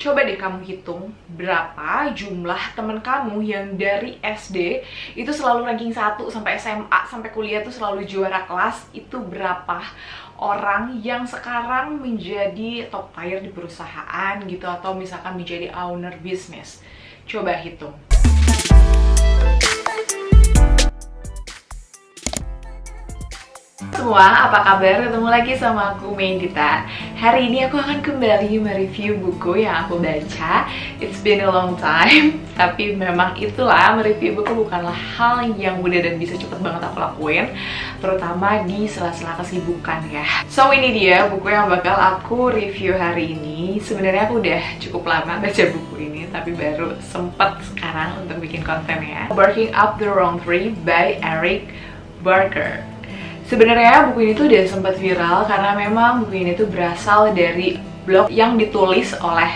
Coba deh kamu hitung berapa jumlah temen kamu yang dari SD itu selalu ranking 1 sampai SMA sampai kuliah tuh selalu juara kelas. Itu berapa orang yang sekarang menjadi top tier di perusahaan gitu, atau misalkan menjadi owner bisnis. Coba hitung. Semua, apa kabar? Ketemu lagi sama aku, Mendita. Hari ini aku akan kembali mereview buku yang aku baca. It's been a long time, tapi memang itulah, mereview buku bukanlah hal yang mudah dan bisa cepet banget aku lakuin, terutama di sela-sela kesibukan ya. So ini dia buku yang bakal aku review hari ini. Sebenarnya aku udah cukup lama baca buku ini, tapi baru sempet sekarang untuk bikin konten ya. Barking Up the Wrong Tree by Eric Barker. Sebenarnya buku ini tuh udah sempat viral karena memang buku ini tuh berasal dari blog yang ditulis oleh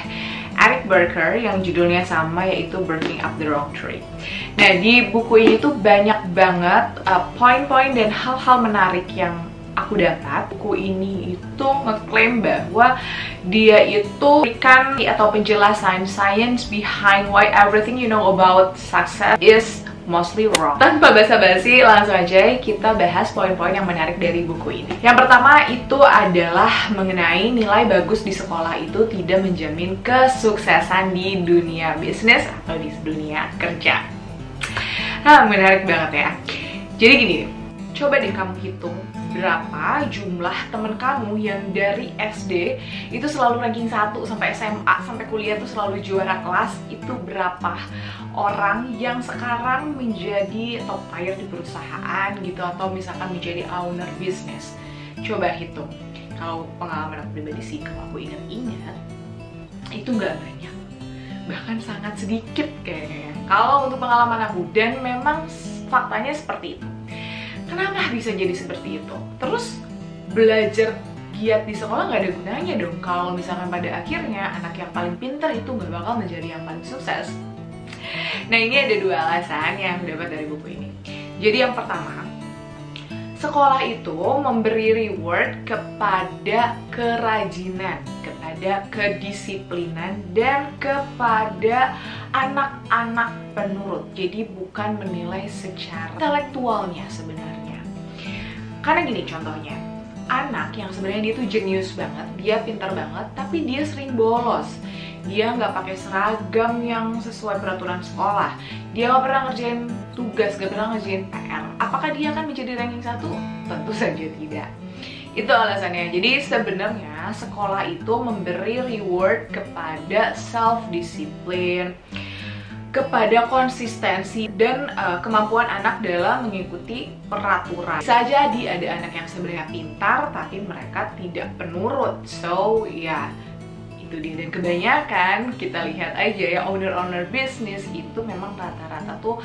Eric Barker yang judulnya sama, yaitu Barking Up the Wrong Tree. Nah, di buku ini tuh banyak banget poin-poin dan hal-hal menarik yang aku dapat. Buku ini itu ngeklaim bahwa dia itu berikan atau penjelasan science behind why everything you know about success is mostly wrong. Tanpa basa-basi, langsung aja kita bahas poin-poin yang menarik dari buku ini. Yang pertama itu adalah mengenai nilai bagus di sekolah itu tidak menjamin kesuksesan di dunia bisnis atau di dunia kerja. Menarik banget ya. Jadi gini, coba deh kamu hitung berapa jumlah temen kamu yang dari SD itu selalu ranking 1 sampai SMA sampai kuliah tuh selalu juara kelas. Itu berapa orang yang sekarang menjadi top tier di perusahaan gitu, atau misalkan menjadi owner bisnis. Coba hitung. Kalau pengalaman aku pribadi sih, kalau aku ingat-ingat itu nggak banyak, bahkan sangat sedikit kayaknya kalau untuk pengalaman aku. Dan memang faktanya seperti itu. Kenapa bisa jadi seperti itu? Terus belajar giat di sekolah nggak ada gunanya dong kalau misalkan pada akhirnya anak yang paling pintar itu nggak bakal menjadi yang paling sukses. Nah, ini ada dua alasan yang dapat dari buku ini. Jadi yang pertama, sekolah itu memberi reward kepada kerajinan, kepada kedisiplinan, dan kepada anak-anak penurut. Jadi bukan menilai secara intelektualnya sebenarnya. Karena gini contohnya, anak yang sebenarnya dia tuh jenius banget, dia pintar banget, tapi dia sering bolos. Dia nggak pakai seragam yang sesuai peraturan sekolah. Dia nggak pernah ngerjain tugas, nggak pernah ngerjain PR. Apakah dia akan menjadi ranking 1? Tentu saja tidak. Itu alasannya. Jadi sebenarnya sekolah itu memberi reward kepada self-discipline, kepada konsistensi, dan kemampuan anak dalam mengikuti peraturan. Bisa jadi ada anak yang sebenarnya pintar, tapi mereka tidak penurut. So ya, itu dia. Dan kebanyakan kita lihat aja ya, owner bisnis itu memang rata-rata tuh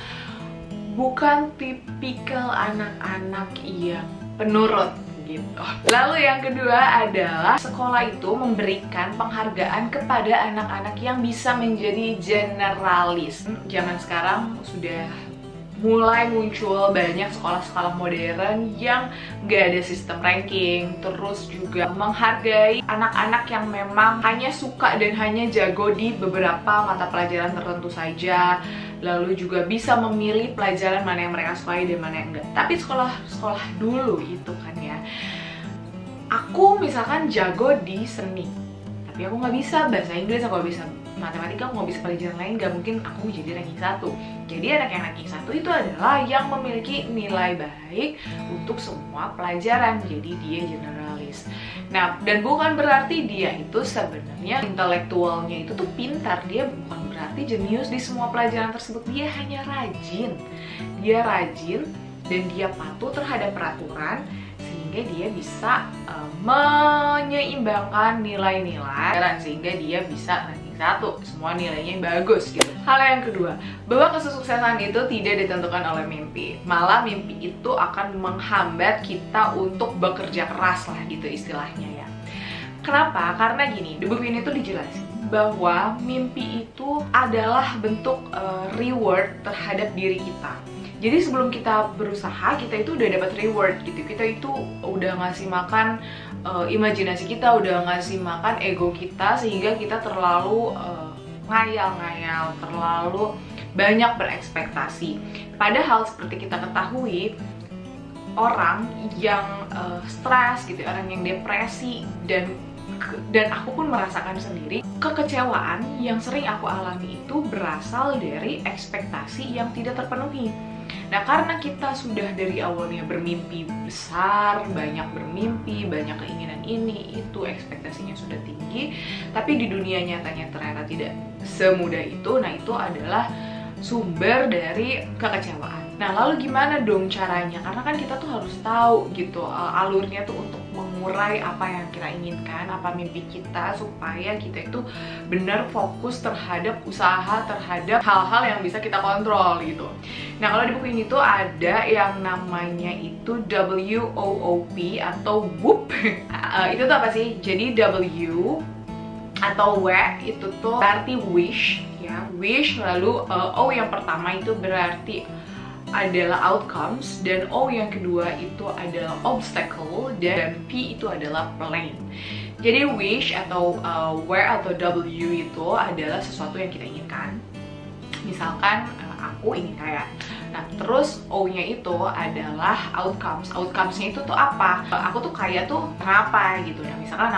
bukan tipikal anak-anak yang penurut gitu. Lalu yang kedua adalah sekolah itu memberikan penghargaan kepada anak-anak yang bisa menjadi generalis. Zaman sekarang sudah mulai muncul banyak sekolah-sekolah modern yang gak ada sistem ranking, terus juga menghargai anak-anak yang memang hanya suka dan hanya jago di beberapa mata pelajaran tertentu saja, lalu juga bisa memilih pelajaran mana yang mereka sukai dan mana yang enggak. Tapi sekolah dulu itu kan ya, aku misalkan jago di seni, tapi aku nggak bisa bahasa Inggris, aku nggak bisa matematika, aku nggak bisa pelajaran lain, gak mungkin aku menjadi ranking 1. Jadi anak yang ranking 1 itu adalah yang memiliki nilai baik untuk semua pelajaran, jadi dia generalis. Nah, dan bukan berarti dia itu sebenarnya intelektualnya itu tuh pintar, dia bukan berarti jenius di semua pelajaran tersebut. Dia hanya rajin, dan dia patuh terhadap peraturan, sehingga dia bisa menyeimbangkan nilai-nilai, sehingga dia bisa ranking 1, semua nilainya bagus gitu. Hal yang kedua, bahwa kesuksesan itu tidak ditentukan oleh mimpi. Malah mimpi itu akan menghambat kita untuk bekerja keras lah gitu istilahnya ya. Kenapa? Karena gini, di buku ini tuh dijelasin bahwa mimpi itu adalah bentuk reward terhadap diri kita. Jadi sebelum kita berusaha, kita itu udah dapat reward gitu. Kita itu udah ngasih makan imajinasi kita, udah ngasih makan ego kita, sehingga kita terlalu ngayal-ngayal, terlalu banyak berekspektasi. Padahal seperti kita ketahui, orang yang stres gitu, orang yang depresi, dan aku pun merasakan sendiri, kekecewaan yang sering aku alami itu berasal dari ekspektasi yang tidak terpenuhi. Nah, karena kita sudah dari awalnya bermimpi besar, banyak bermimpi, banyak keinginan ini, itu ekspektasinya sudah tinggi, tapi di dunia nyatanya ternyata tidak semudah itu. Nah, itu adalah sumber dari kekecewaan. Nah, lalu gimana dong caranya? Karena kan kita tuh harus tahu gitu alurnya tuh untuk mengurai apa yang kita inginkan, apa mimpi kita, supaya kita itu benar fokus terhadap usaha, terhadap hal-hal yang bisa kita kontrol gitu. Nah, kalau di buku ini tuh ada yang namanya itu WOOP atau WOOP. Itu tuh apa sih? Jadi W atau W itu tuh berarti wish ya, wish. Lalu O yang pertama itu berarti adalah outcomes, dan O yang kedua itu adalah obstacle, dan P itu adalah plan. Jadi wish atau where atau W itu adalah sesuatu yang kita inginkan. Misalkan aku ingin kaya. Nah, terus O-nya itu adalah outcomes. Outcomes-nya itu tuh apa? Aku tuh kaya tuh kenapa gitu. Nah, misalkan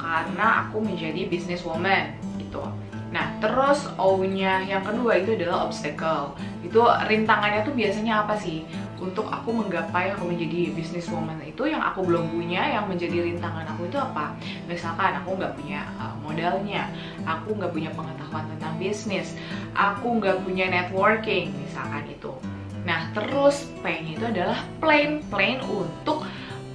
karena aku menjadi businesswoman gitu. Nah, terus O-nya yang kedua itu adalah obstacle. Itu rintangannya tuh biasanya apa sih? Untuk aku menggapai aku menjadi businesswoman itu yang aku belum punya, yang menjadi rintangan aku itu apa? Misalkan aku nggak punya modalnya, aku nggak punya pengetahuan tentang bisnis, aku nggak punya networking, misalkan itu. Nah, terus P-nya itu adalah plan untuk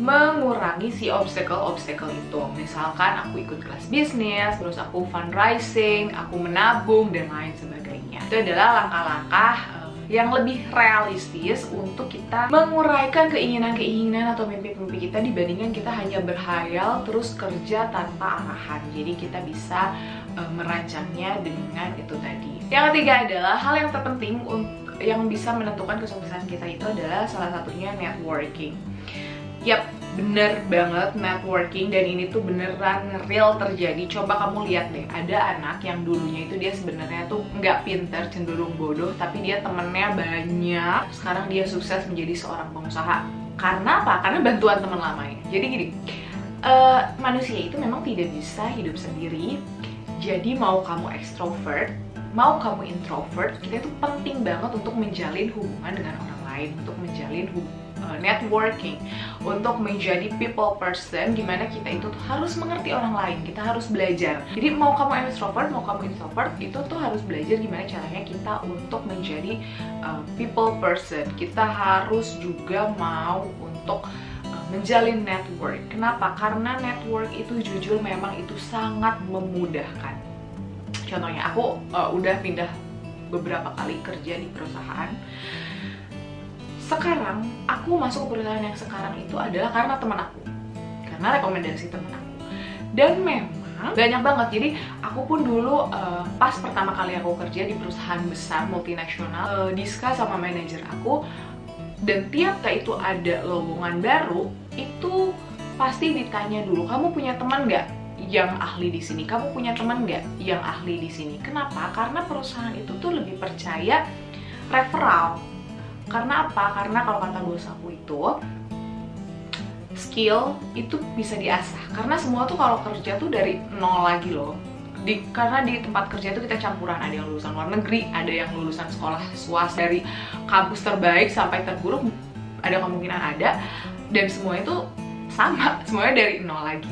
mengurangi si obstacle itu. Misalkan aku ikut kelas bisnis, terus aku fundraising, aku menabung, dan lain sebagainya. Itu adalah langkah-langkah yang lebih realistis untuk kita menguraikan keinginan-keinginan atau mimpi-mimpi kita, dibandingkan kita hanya berhayal terus kerja tanpa arahan. Jadi kita bisa merancangnya dengan itu tadi. Yang ketiga adalah hal yang terpenting yang bisa menentukan kesuksesan kita itu adalah salah satunya networking. Yap, bener banget networking, dan ini tuh beneran real terjadi. Coba kamu lihat deh, ada anak yang dulunya itu dia sebenarnya tuh nggak pinter, cenderung bodoh, tapi dia temennya banyak. Sekarang dia sukses menjadi seorang pengusaha. Karena apa? Karena bantuan teman lamanya. Jadi gini, manusia itu memang tidak bisa hidup sendiri. Jadi mau kamu extrovert, mau kamu introvert, kita itu penting banget untuk menjalin hubungan dengan orang lain, untuk menjalin networking, untuk menjadi people person, gimana kita itu tuh harus mengerti orang lain, kita harus belajar. Jadi mau kamu extrovert, mau kamu introvert, itu tuh harus belajar gimana caranya kita untuk menjadi people person. Kita harus juga mau untuk menjalin network. Kenapa? Karena network itu jujur memang itu sangat memudahkan. Contohnya aku udah pindah beberapa kali kerja di perusahaan. Sekarang aku masuk ke perusahaan yang sekarang itu adalah karena teman aku, karena rekomendasi teman aku. Dan memang banyak banget. Jadi aku pun dulu pas pertama kali aku kerja di perusahaan besar multinasional, Diska sama manajer aku, dan tiap kali itu ada lowongan baru, itu pasti ditanya dulu, kamu punya teman nggak yang ahli di sini? Kamu punya teman nggak yang ahli di sini? Kenapa? Karena perusahaan itu tuh lebih percaya referral. Karena apa? Karena kalau kata bos aku itu, skill itu bisa diasah. Karena semua tuh kalau kerja tuh dari nol lagi loh. Karena di tempat kerja itu kita campuran, ada yang lulusan luar negeri, ada yang lulusan sekolah swasta dari kampus terbaik sampai terburuk, ada kemungkinan ada, dan semua itu sama, semuanya dari nol lagi.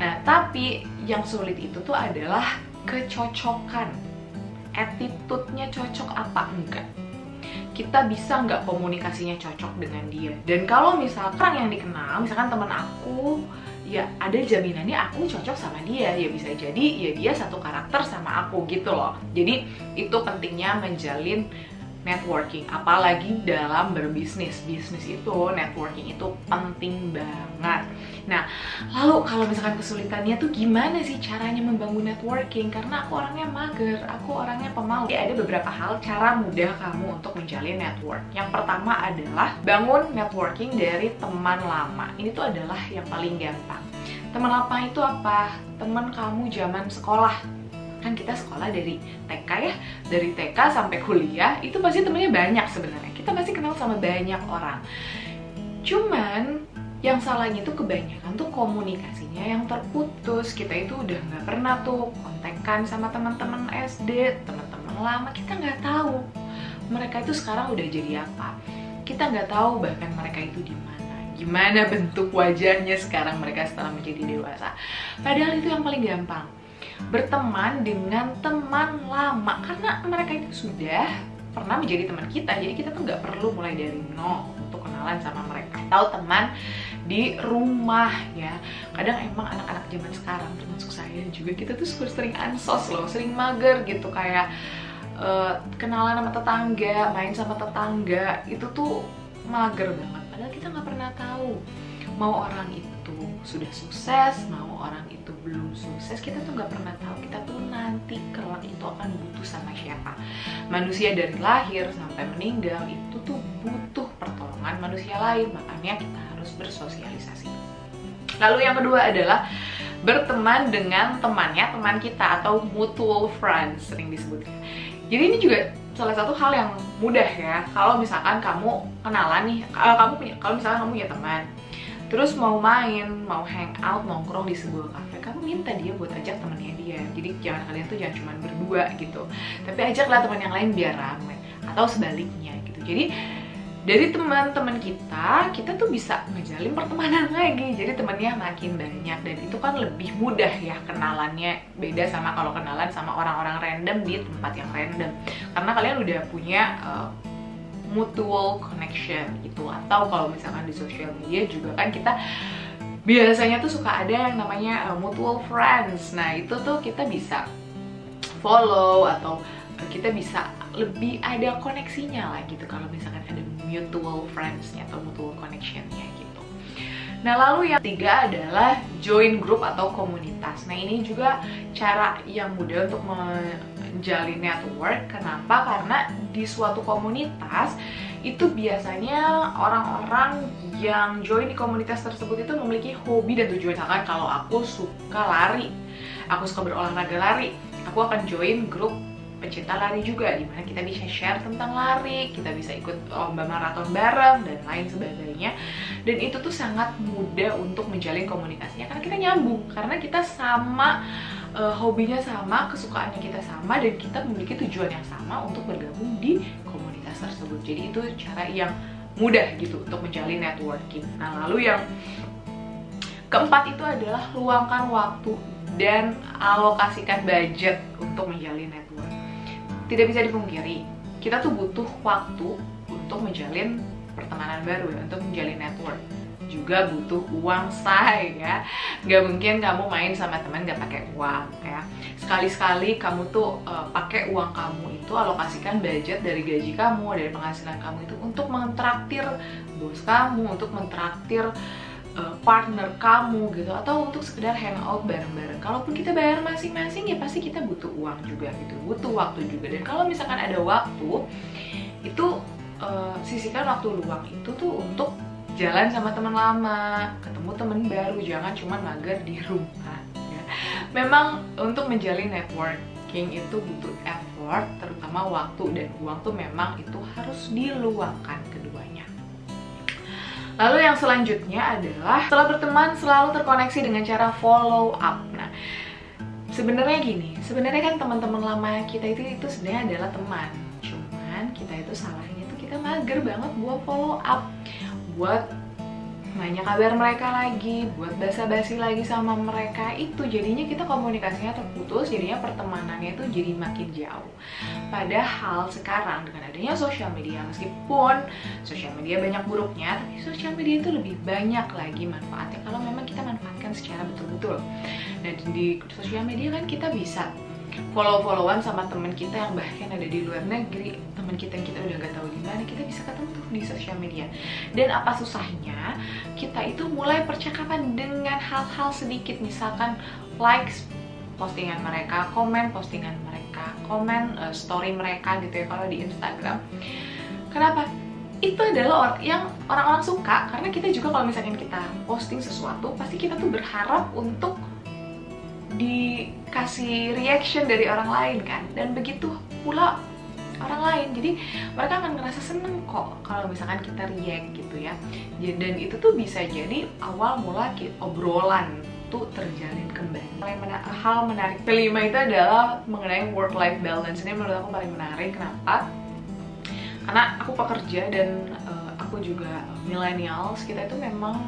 Nah, tapi yang sulit itu tuh adalah kecocokan. Attitude-nya cocok apa enggak? Kita bisa nggak komunikasinya cocok dengan dia. Dan kalau misalkan yang dikenal, misalkan teman aku, ya ada jaminannya aku cocok sama dia, ya bisa jadi ya dia satu karakter sama aku gitu loh. Jadi itu pentingnya menjalin networking, apalagi dalam berbisnis. Bisnis itu, networking itu penting banget. Nah, lalu kalau misalkan kesulitannya tuh gimana sih caranya membangun networking? Karena aku orangnya mager, aku orangnya pemalu. Jadi ada beberapa hal cara mudah kamu untuk menjalin network. Yang pertama adalah bangun networking dari teman lama. Ini tuh adalah yang paling gampang. Teman lama itu apa? Teman kamu zaman sekolah. Kan kita sekolah dari TK ya, dari TK sampai kuliah, itu pasti temennya banyak sebenarnya. Kita pasti kenal sama banyak orang. Cuman yang salahnya itu kebanyakan tuh komunikasinya yang terputus. Kita itu udah nggak pernah tuh kontekan sama teman-teman SD, teman-teman lama. Kita nggak tahu mereka itu sekarang udah jadi apa. Kita nggak tahu bahkan mereka itu di mana. Gimana bentuk wajahnya sekarang mereka setelah menjadi dewasa. Padahal itu yang paling gampang, berteman dengan teman lama, karena mereka itu sudah pernah menjadi teman kita. Jadi kita tuh nggak perlu mulai dari nol untuk kenalan sama mereka. Atau teman di rumah ya. Kadang emang anak-anak zaman sekarang, termasuk saya juga, kita tuh sering ansos loh, sering mager gitu, kayak kenalan sama tetangga, main sama tetangga, itu tuh mager banget. Padahal kita nggak pernah tahu mau orang itu sudah sukses, mau orang itu belum sukses. Kita tuh nggak pernah tahu. Kita tuh nanti kelak itu akan butuh sama siapa. Manusia dari lahir sampai meninggal itu tuh butuh pertolongan manusia lain. Makanya kita harus bersosialisasi. Lalu yang kedua adalah berteman dengan teman kita atau mutual friends, sering disebutnya. Jadi ini juga salah satu hal yang mudah ya. Kalau misalkan kamu kenalan nih, kalau misalkan kamu punya teman, terus mau main, mau hangout, nongkrong di sebuah kafe, kamu minta dia buat ajak temennya dia. Jadi kalian tuh jangan cuma berdua gitu, tapi ajaklah teman yang lain biar rame, atau sebaliknya gitu. Jadi dari teman-teman kita tuh bisa ngejalin pertemanan lagi. Jadi temennya makin banyak, dan itu kan lebih mudah ya kenalannya. Beda sama kalau kenalan sama orang-orang random di tempat yang random, karena kalian udah punya mutual connection gitu. Atau kalau misalkan di social media juga kan kita biasanya tuh suka ada yang namanya mutual friends. Nah itu tuh kita bisa follow, atau kita bisa lebih ada koneksinya lah gitu kalau misalkan ada mutual friends-nya atau mutual connection-nya gitu. Nah lalu yang ketiga adalah join group atau komunitas. Nah ini juga cara yang mudah untuk menjalin network. Kenapa? Karena di suatu komunitas itu biasanya orang-orang yang join di komunitas tersebut itu memiliki hobi dan tujuan. Misalkan kalau aku suka lari, aku suka berolahraga lari, aku akan join grup pencinta lari juga, dimana kita bisa share tentang lari, kita bisa ikut lomba maraton bareng dan lain sebagainya. Dan itu tuh sangat mudah untuk menjalin komunikasinya karena kita nyambung, karena kita sama hobinya sama, kesukaannya kita sama, dan kita memiliki tujuan yang sama untuk bergabung di komunitas tersebut. Jadi itu cara yang mudah gitu untuk menjalin networking. Nah lalu yang keempat itu adalah luangkan waktu dan alokasikan budget untuk menjalin network. Tidak bisa dipungkiri, kita tuh butuh waktu untuk menjalin pertemanan baru ya, untuk menjalin network. Juga butuh uang, say ya. Gak mungkin kamu main sama teman gak pakai uang ya. Sekali-sekali kamu tuh pakai uang kamu itu, alokasikan budget dari gaji kamu, dari penghasilan kamu itu untuk mentraktir bos kamu, untuk mentraktir partner kamu gitu, atau untuk sekedar hangout bareng-bareng. Kalaupun kita bayar masing-masing ya pasti kita butuh uang juga gitu, butuh waktu juga. Dan kalau misalkan ada waktu itu sisihkan waktu luang itu tuh untuk jalan sama teman lama, ketemu teman baru, jangan cuma mager di rumah ya. Memang untuk menjalin networking itu butuh effort, terutama waktu dan uang tuh memang itu harus diluangkan keduanya. Lalu yang selanjutnya adalah setelah berteman selalu terkoneksi dengan cara follow up. Nah, sebenarnya gini, sebenarnya kan teman-teman lama kita itu sebenarnya adalah teman. Cuman kita itu salahnya tuh kita mager banget buat follow up, buat nanya kabar mereka lagi, buat basa-basi lagi sama mereka. Itu jadinya kita komunikasinya terputus, jadinya pertemanannya itu jadi makin jauh. Padahal sekarang dengan adanya sosial media, meskipun sosial media banyak buruknya, tapi sosial media itu lebih banyak lagi manfaatnya kalau memang kita manfaatkan secara betul-betul. Nah di sosial media kan kita bisa follow-followan sama teman kita yang bahkan ada di luar negeri, teman kita yang kita udah nggak tahu di mana, kita bisa ketemu tuh di sosial media. Dan apa susahnya kita itu mulai percakapan dengan hal-hal sedikit, misalkan likes postingan mereka, komen postingan mereka, komen story mereka gitu ya kalau di Instagram. Kenapa? itu adalah yang orang-orang suka, karena kita juga kalau misalkan kita posting sesuatu pasti kita tuh berharap untuk dikasih reaction dari orang lain kan, dan begitu pula orang lain. Jadi mereka akan ngerasa seneng kok kalau misalkan kita react gitu ya. Dan itu tuh bisa jadi awal mula obrolan tuh terjalin kembali. Hal menarik kelima itu adalah mengenai work-life balance. Ini menurut aku paling menarik. Kenapa? Karena aku pekerja dan aku juga millennials, kita itu memang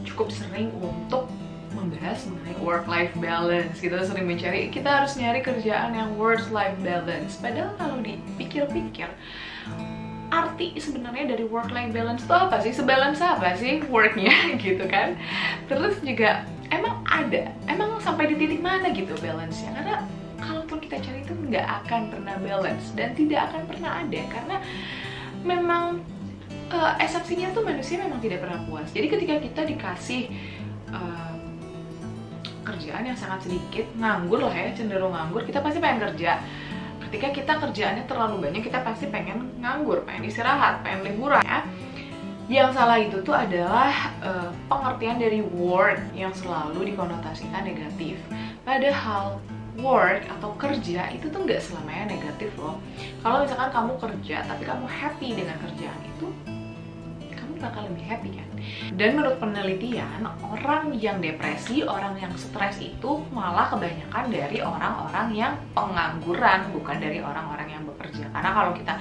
cukup sering untuk membahas mengenai work-life balance. Kita sering mencari, kita harus nyari kerjaan yang work-life balance. Padahal kalau dipikir-pikir, arti sebenarnya dari work-life balance itu apa sih? Sebalance apa sih worknya gitu kan? Terus juga emang sampai di titik mana gitu balance-nya? Karena kalaupun kita cari itu nggak akan pernah balance dan tidak akan pernah ada, karena memang esensinya tuh manusia memang tidak pernah puas. Jadi ketika kita dikasih kerjaan yang sangat sedikit, nganggur lah ya, cenderung nganggur, kita pasti pengen kerja. Ketika kita kerjaannya terlalu banyak, kita pasti pengen nganggur, pengen istirahat, pengen liburan ya. Yang salah itu tuh adalah pengertian dari work yang selalu dikonotasikan negatif. Padahal work atau kerja itu tuh nggak selamanya negatif loh. Kalau misalkan kamu kerja tapi kamu happy dengan kerjaan itu, kamu bakal lebih happy kan. Dan menurut penelitian, orang yang depresi, orang yang stres itu malah kebanyakan dari orang-orang yang pengangguran, bukan dari orang-orang yang bekerja. Karena kalau kita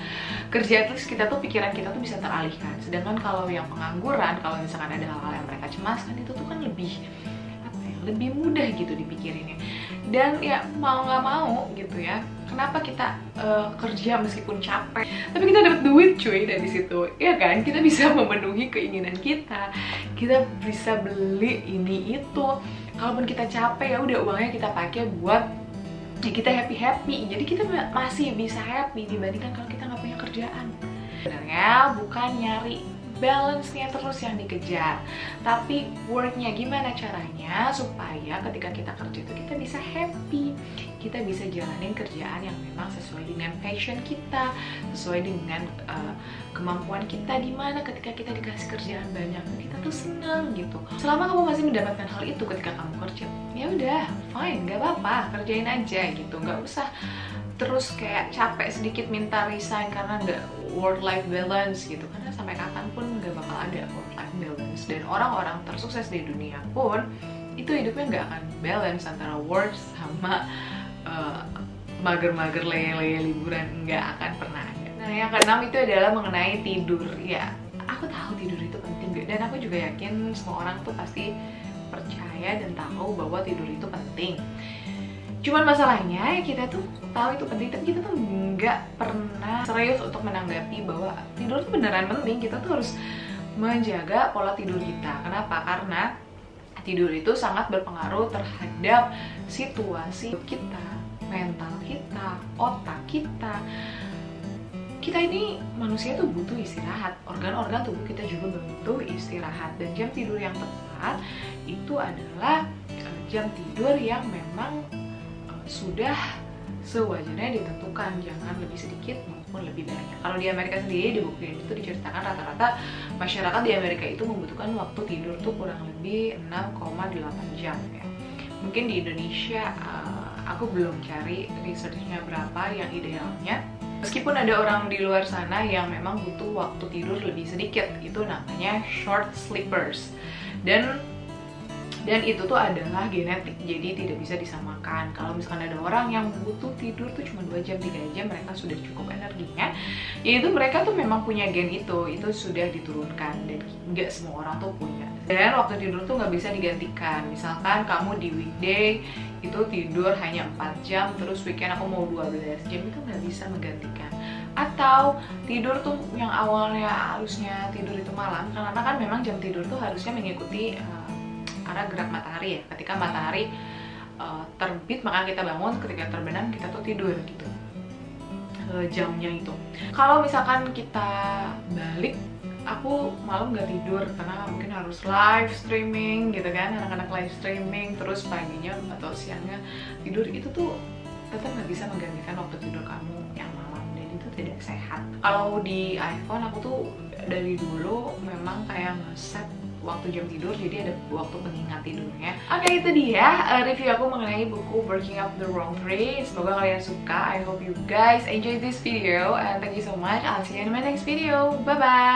kerja, terus kita tuh pikiran kita tuh bisa teralihkan. Sedangkan kalau yang pengangguran, kalau misalkan ada hal-hal yang mereka cemaskan, itu tuh kan lebih mudah gitu dipikirinnya. Dan ya mau nggak mau gitu ya, kenapa kita kerja meskipun capek tapi kita dapat duit cuy dari situ ya kan. Kita bisa memenuhi keinginan kita bisa beli ini itu. Kalaupun kita capek, ya udah uangnya kita pakai buat ya kita happy. Jadi kita masih bisa happy dibandingkan kalau kita nggak punya kerjaan. Sebenarnya bukan nyari balance-nya terus yang dikejar, tapi work-nya gimana caranya supaya ketika kita kerja itu kita bisa happy, kita bisa jalanin kerjaan yang memang sesuai dengan passion kita, sesuai dengan kemampuan kita. Dimana ketika kita dikasih kerjaan banyak, kita tuh seneng gitu. Selama kamu masih mendapatkan hal itu ketika kamu kerja, ya udah fine, nggak apa-apa, kerjain aja gitu. Nggak usah terus kayak capek sedikit minta resign karena nggak work-life balance gitu. Karena sampai kapanpun nggak bakal ada work-life balance. Dan orang-orang tersukses di dunia pun itu hidupnya nggak akan balance antara work sama mager-mager leye-leye liburan, nggak akan pernah ada. Nah yang keenam itu adalah mengenai tidur. Ya aku tahu tidur itu penting, dan aku juga yakin semua orang tuh pasti percaya dan tahu bahwa tidur itu penting. Cuman masalahnya kita tuh tahu itu penting, tapi kita tuh nggak pernah serius untuk menanggapi bahwa tidur tuh beneran penting. Kita tuh harus menjaga pola tidur kita. Kenapa? Karena tidur itu sangat berpengaruh terhadap situasi kita, mental kita, otak kita. Kita ini manusia tuh butuh istirahat. Organ-organ tubuh kita juga butuh istirahat. Dan jam tidur yang tepat itu adalah jam tidur yang memang sudah sewajarnya ditentukan, jangan lebih sedikit maupun lebih banyak. Kalau di Amerika sendiri, di buku ini tuh diceritakan rata-rata masyarakat di Amerika itu membutuhkan waktu tidur tuh kurang lebih 6,8 jam ya. Mungkin di Indonesia aku belum cari researchnya berapa yang idealnya. Meskipun ada orang di luar sana yang memang butuh waktu tidur lebih sedikit, itu namanya short sleepers. Dan itu tuh adalah genetik, jadi tidak bisa disamakan. Kalau misalkan ada orang yang butuh tidur tuh cuma 2 jam, 3 jam, mereka sudah cukup energinya, yaitu mereka tuh memang punya gen itu sudah diturunkan, dan nggak semua orang tuh punya. Dan waktu tidur tuh nggak bisa digantikan. Misalkan kamu di weekday itu tidur hanya 4 jam, terus weekend aku mau 12 jam, itu nggak bisa menggantikan. Atau tidur tuh yang awalnya harusnya tidur itu malam, karena kan memang jam tidur tuh harusnya mengikuti arah gerak matahari ya. Ketika matahari terbit maka kita bangun, ketika terbenam kita tuh tidur gitu, jamnya itu. Kalau misalkan kita balik, aku malam nggak tidur karena mungkin harus live streaming gitu kan, anak-anak live streaming, terus paginya atau siangnya tidur, itu tuh tetap nggak bisa menggantikan waktu tidur kamu yang malam, dan itu tidak sehat. Kalau di iPhone aku tuh dari dulu memang kayak ngeset waktu jam tidur, jadi ada waktu pengingat tidurnya. Oke, itu dia review aku mengenai buku Breaking Up the Wrong Way. Semoga kalian suka. I hope you guys enjoy this video and thank you so much. I'll see you in my next video. Bye bye.